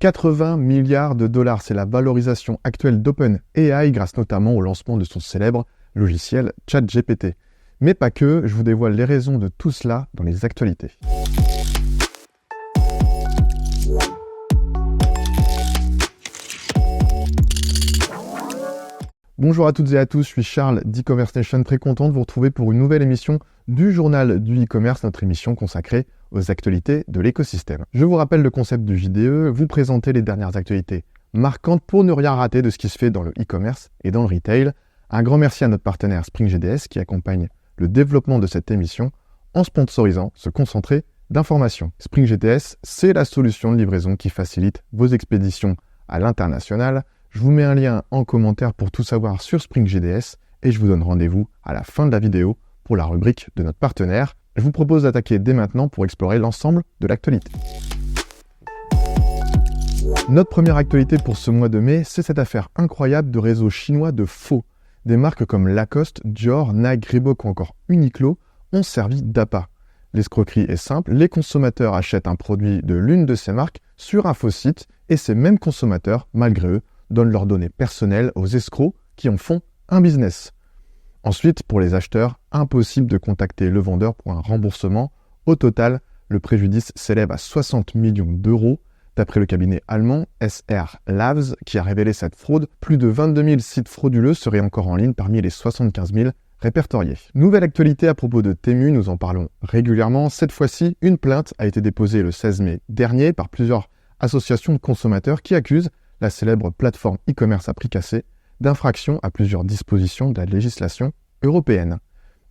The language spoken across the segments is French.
80 milliards de dollars, c'est la valorisation actuelle d'OpenAI grâce notamment au lancement de son célèbre logiciel ChatGPT. Mais pas que, je vous dévoile les raisons de tout cela dans les actualités. Bonjour à toutes et à tous, je suis Charles d'e-commerce nation, très content de vous retrouver pour une nouvelle émission du journal du e-commerce, notre émission consacrée aux actualités de l'écosystème. Je vous rappelle le concept du JDE, vous présenter les dernières actualités marquantes pour ne rien rater de ce qui se fait dans le e-commerce et dans le retail. Un grand merci à notre partenaire SpringGDS qui accompagne le développement de cette émission en sponsorisant ce concentré d'informations. SpringGDS, c'est la solution de livraison qui facilite vos expéditions à l'international. Je vous mets un lien en commentaire pour tout savoir sur SpringGDS et je vous donne rendez-vous à la fin de la vidéo pour la rubrique de notre partenaire. Je vous propose d'attaquer dès maintenant pour explorer l'ensemble de l'actualité. Notre première actualité pour ce mois de mai, c'est cette affaire incroyable de réseaux chinois de faux. Des marques comme Lacoste, Dior, Nike, Reebok ou encore Uniqlo ont servi d'appât. L'escroquerie est simple, les consommateurs achètent un produit de l'une de ces marques sur un faux site et ces mêmes consommateurs, malgré eux, donnent leurs données personnelles aux escrocs qui en font un business. Ensuite, pour les acheteurs, impossible de contacter le vendeur pour un remboursement. Au total, le préjudice s'élève à 60 millions d'euros. D'après le cabinet allemand SR Labs, qui a révélé cette fraude, plus de 22 000 sites frauduleux seraient encore en ligne parmi les 75 000 répertoriés. Nouvelle actualité à propos de Temu, nous en parlons régulièrement. Cette fois-ci, une plainte a été déposée le 16 mai dernier par plusieurs associations de consommateurs qui accusent la célèbre plateforme e-commerce à prix cassé d'infraction à plusieurs dispositions de la législation européenne.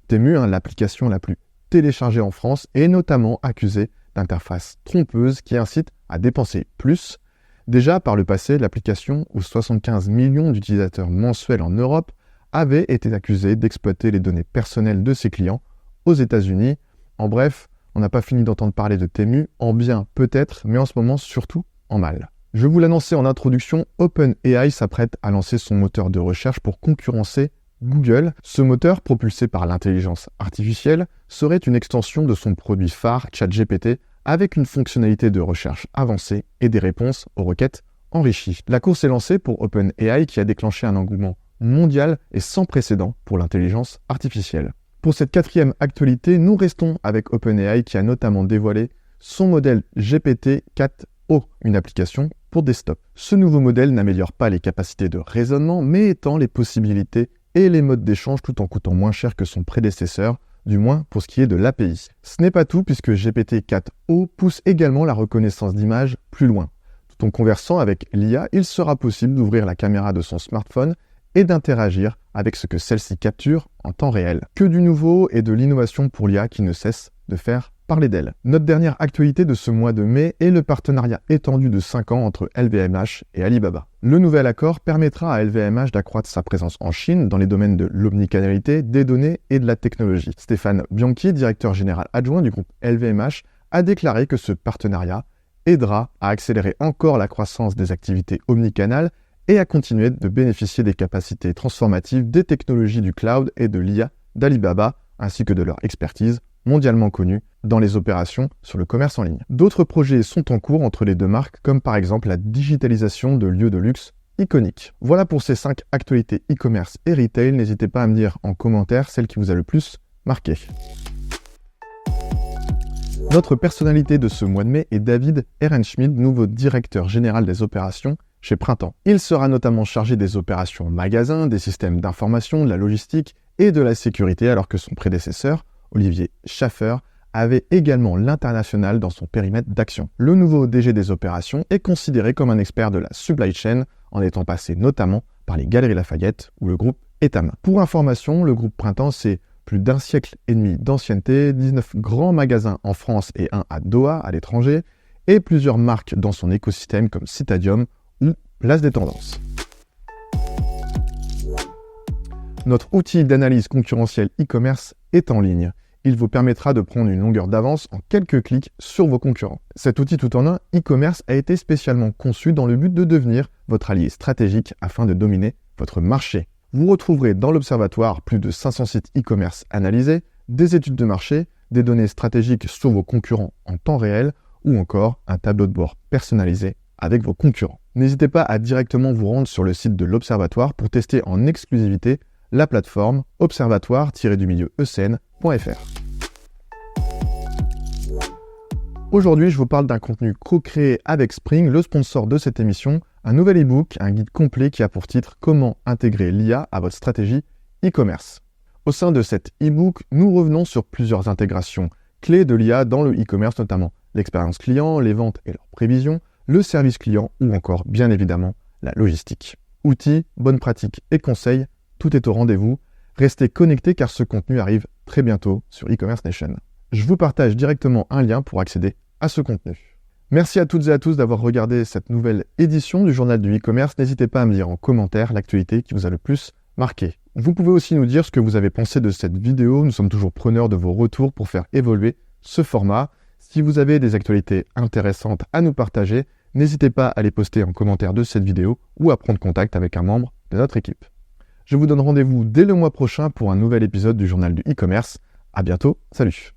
Temu, l'application la plus téléchargée en France, est notamment accusée d'interface trompeuse qui incite à dépenser plus. Déjà par le passé, l'application, aux 75 millions d'utilisateurs mensuels en Europe, avait été accusée d'exploiter les données personnelles de ses clients aux États-Unis. En bref, on n'a pas fini d'entendre parler de Temu, en bien peut-être, mais en ce moment surtout en mal. Je vous l'annonçais en introduction, OpenAI s'apprête à lancer son moteur de recherche pour concurrencer Google. Ce moteur, propulsé par l'intelligence artificielle, serait une extension de son produit phare ChatGPT avec une fonctionnalité de recherche avancée et des réponses aux requêtes enrichies. La course est lancée pour OpenAI qui a déclenché un engouement mondial et sans précédent pour l'intelligence artificielle. Pour cette quatrième actualité, nous restons avec OpenAI qui a notamment dévoilé son modèle GPT-4o, une application pour desktop. Ce nouveau modèle n'améliore pas les capacités de raisonnement, mais étend les possibilités et les modes d'échange tout en coûtant moins cher que son prédécesseur, du moins pour ce qui est de l'API. Ce n'est pas tout puisque GPT-4o pousse également la reconnaissance d'image plus loin. Tout en conversant avec l'IA, il sera possible d'ouvrir la caméra de son smartphone et d'interagir avec ce que celle-ci capture en temps réel. Que du nouveau et de l'innovation pour l'IA qui ne cesse de faire parler d'elle. Notre dernière actualité de ce mois de mai est le partenariat étendu de 5 ans entre LVMH et Alibaba. Le nouvel accord permettra à LVMH d'accroître sa présence en Chine dans les domaines de l'omnicanalité, des données et de la technologie. Stéphane Bianchi, directeur général adjoint du groupe LVMH, a déclaré que ce partenariat aidera à accélérer encore la croissance des activités omnicanales et à continuer de bénéficier des capacités transformatives des technologies du cloud et de l'IA d'Alibaba, ainsi que de leur expertise mondialement connue dans les opérations sur le commerce en ligne. D'autres projets sont en cours entre les deux marques, comme par exemple la digitalisation de lieux de luxe iconiques. Voilà pour ces 5 actualités e-commerce et retail. N'hésitez pas à me dire en commentaire celle qui vous a le plus marqué. Notre personnalité de ce mois de mai est David Ehrenschmidt, nouveau directeur général des opérations chez Printemps. Il sera notamment chargé des opérations magasins, des systèmes d'information, de la logistique et de la sécurité, alors que son prédécesseur, Olivier Schaffer, avait également l'international dans son périmètre d'action. Le nouveau DG des opérations est considéré comme un expert de la supply chain, en étant passé notamment par les Galeries Lafayette ou le groupe Etam. Pour information, le groupe Printemps, c'est plus d'1,5 siècle d'ancienneté, 19 grands magasins en France et un à Doha, à l'étranger, et plusieurs marques dans son écosystème comme Citadium ou Place des Tendances. Notre outil d'analyse concurrentielle e-commerce est en ligne. Il vous permettra de prendre une longueur d'avance en quelques clics sur vos concurrents. Cet outil tout en un e-commerce a été spécialement conçu dans le but de devenir votre allié stratégique afin de dominer votre marché. Vous retrouverez dans l'Observatoire plus de 500 sites e-commerce analysés, des études de marché, des données stratégiques sur vos concurrents en temps réel ou encore un tableau de bord personnalisé avec vos concurrents. N'hésitez pas à directement vous rendre sur le site de l'Observatoire pour tester en exclusivité la plateforme observatoire-ecn.fr. Aujourd'hui, je vous parle d'un contenu co-créé avec Spring, le sponsor de cette émission, un nouvel e-book, un guide complet qui a pour titre « Comment intégrer l'IA à votre stratégie e-commerce ». Au sein de cet e-book, nous revenons sur plusieurs intégrations clés de l'IA dans le e-commerce, notamment l'expérience client, les ventes et leurs prévisions, le service client ou encore, bien évidemment, la logistique. Outils, bonnes pratiques et conseils, tout est au rendez-vous. Restez connectés car ce contenu arrive très bientôt sur e-commerce Nation. Je vous partage directement un lien pour accéder à ce contenu. Merci à toutes et à tous d'avoir regardé cette nouvelle édition du journal du e-commerce. N'hésitez pas à me dire en commentaire l'actualité qui vous a le plus marqué. Vous pouvez aussi nous dire ce que vous avez pensé de cette vidéo. Nous sommes toujours preneurs de vos retours pour faire évoluer ce format. Si vous avez des actualités intéressantes à nous partager, n'hésitez pas à les poster en commentaire de cette vidéo ou à prendre contact avec un membre de notre équipe. Je vous donne rendez-vous dès le mois prochain pour un nouvel épisode du journal du e-commerce. À bientôt, salut!